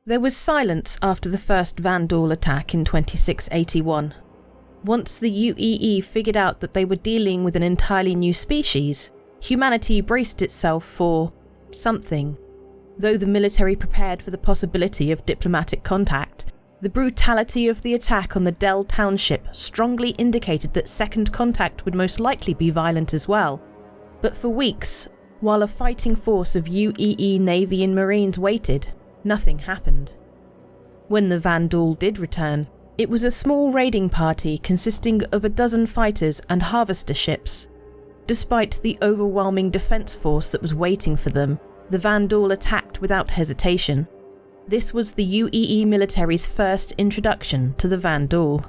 There was silence after the first Vanduul attack in 2681. Once the UEE figured out that they were dealing with an entirely new species, humanity braced itself for something. Though the military prepared for the possibility of diplomatic contact, the brutality of the attack on the Dell township strongly indicated that second contact would most likely be violent as well. But for weeks, while a fighting force of UEE Navy and Marines waited, nothing happened. When the Vanduul did return, it was a small raiding party consisting of a dozen fighters and harvester ships. Despite the overwhelming defense force that was waiting for them, the Vanduul attacked without hesitation. This was the UEE military's first introduction to the Vanduul.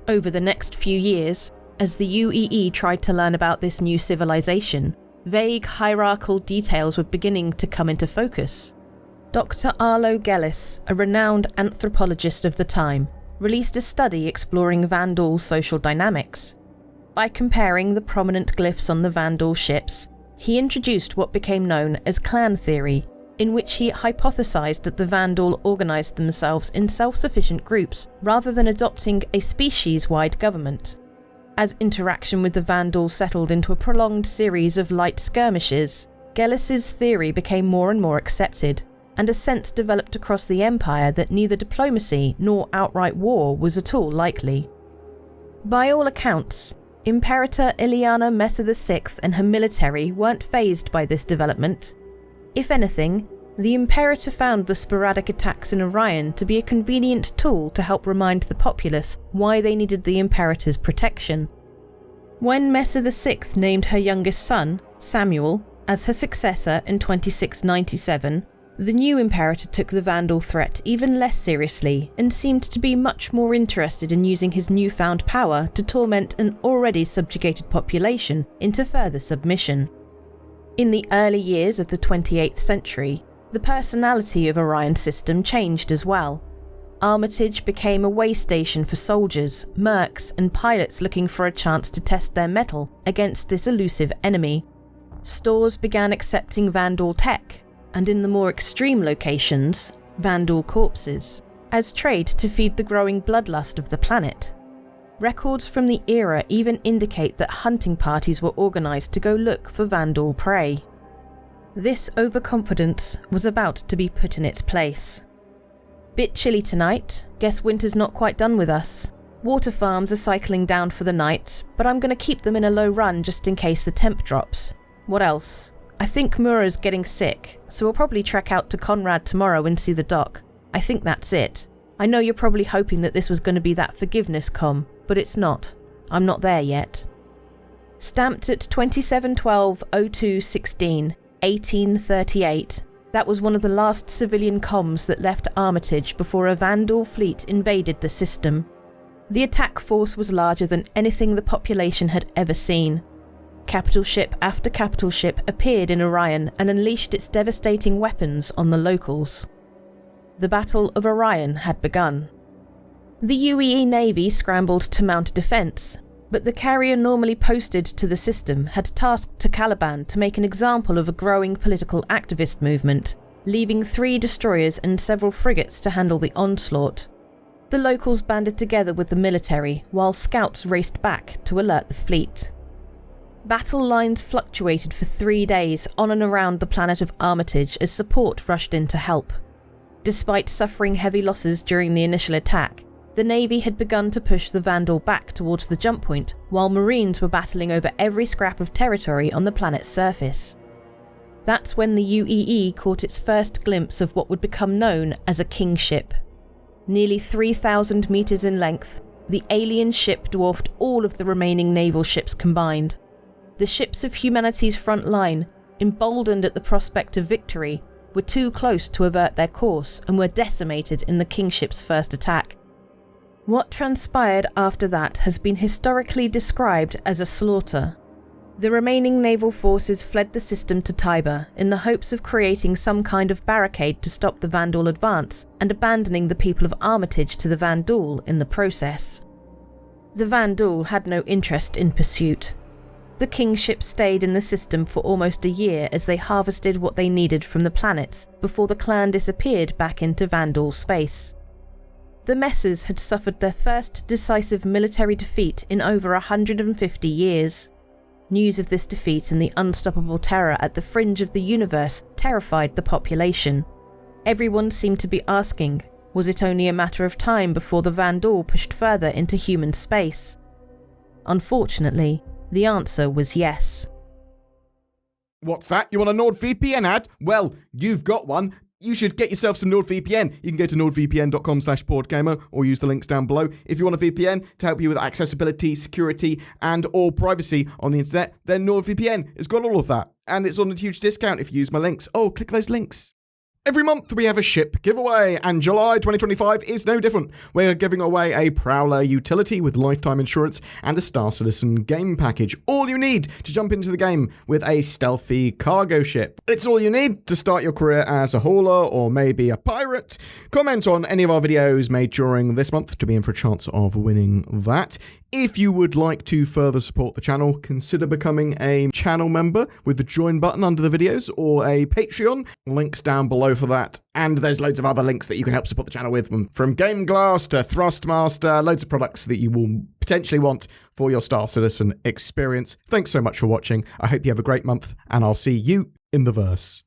Over the next few years, as the UEE tried to learn about this new civilization, vague hierarchical details were beginning to come into focus. Dr. Arlo Gellis, a renowned anthropologist of the time, released a study exploring Vanduul's social dynamics. By comparing the prominent glyphs on the Vanduul ships, he introduced what became known as clan theory, in which he hypothesized that the Vanduul organized themselves in self-sufficient groups rather than adopting a species-wide government. As interaction with the Vanduul settled into a prolonged series of light skirmishes, Gellis's theory became more and more accepted, and a sense developed across the empire that neither diplomacy nor outright war was at all likely. By all accounts, Imperator Ileana Messa VI and her military weren't fazed by this development. If anything, the Imperator found the sporadic attacks in Orion to be a convenient tool to help remind the populace why they needed the Imperator's protection. When Messa VI named her youngest son, Samuel, as her successor in 2697, the new Imperator took the Vanduul threat even less seriously and seemed to be much more interested in using his newfound power to torment an already subjugated population into further submission. In the early years of the 28th century, the personality of Orion's system changed as well. Armitage became a way station for soldiers, mercs, and pilots looking for a chance to test their mettle against this elusive enemy. Stores began accepting Vanduul tech, and in the more extreme locations, Vanduul corpses, as trade to feed the growing bloodlust of the planet. Records from the era even indicate that hunting parties were organised to go look for Vanduul prey. This overconfidence was about to be put in its place. Bit chilly tonight, guess winter's not quite done with us. Water farms are cycling down for the night, but I'm going to keep them in a low run just in case the temp drops. What else? I think Mura's getting sick, so we'll probably trek out to Conrad tomorrow and see the doc. I think that's it. I know you're probably hoping that this was going to be that forgiveness comm, but it's not. I'm not there yet. Stamped at 27/12/02/16, 1838, that was one of the last civilian comms that left Armitage before a Vanduul fleet invaded the system. The attack force was larger than anything the population had ever seen. Capital ship after capital ship appeared in Orion and unleashed its devastating weapons on the locals. The Battle of Orion had begun. The UEE Navy scrambled to mount a defence, but the carrier normally posted to the system had tasked Caliban to make an example of a growing political activist movement, leaving 3 destroyers and several frigates to handle the onslaught. The locals banded together with the military, while scouts raced back to alert the fleet. Battle lines fluctuated for 3 days on and around the planet of Armitage as support rushed in to help. Despite suffering heavy losses during the initial attack, the Navy had begun to push the Vanduul back towards the jump point, while Marines were battling over every scrap of territory on the planet's surface. That's when the UEE caught its first glimpse of what would become known as a kingship. Nearly 3,000 meters in length, the alien ship dwarfed all of the remaining naval ships combined. The ships of humanity's front line, emboldened at the prospect of victory, were too close to avert their course and were decimated in the kingship's first attack. What transpired after that has been historically described as a slaughter. The remaining naval forces fled the system to Tiber in the hopes of creating some kind of barricade to stop the Vanduul advance and abandoning the people of Armitage to the Vanduul in the process. The Vanduul had no interest in pursuit. The kingship stayed in the system for almost a year as they harvested what they needed from the planets before the clan disappeared back into Vanduul space. The Messes had suffered their first decisive military defeat in over 150 years. News of this defeat and the unstoppable terror at the fringe of the universe terrified the population. Everyone seemed to be asking, was it only a matter of time before the Vanduul pushed further into human space? Unfortunately, the answer was yes. What's that? You want a NordVPN ad? Well, you've got one. You should get yourself some NordVPN. You can go to nordvpn.com/BoredGamer or use the links down below. If you want a VPN to help you with accessibility, security, and or privacy on the internet, then NordVPN has got all of that. And it's on a huge discount if you use my links. Oh, click those links. Every month we have a ship giveaway, and July 2025 is no different. We're giving away a Prowler utility with lifetime insurance and a Star Citizen game package. All you need to jump into the game with a stealthy cargo ship. It's all you need to start your career as a hauler or maybe a pirate. Comment on any of our videos made during this month to be in for a chance of winning that. If you would like to further support the channel, consider becoming a channel member with the join button under the videos or a Patreon. Links down below for that. And there's loads of other links that you can help support the channel with, from Game Glass to THRUSTMASTer, loads of products that you will potentially want for your Star Citizen experience. Thanks so much for watching. I hope you have a great month, and I'll see you in the verse.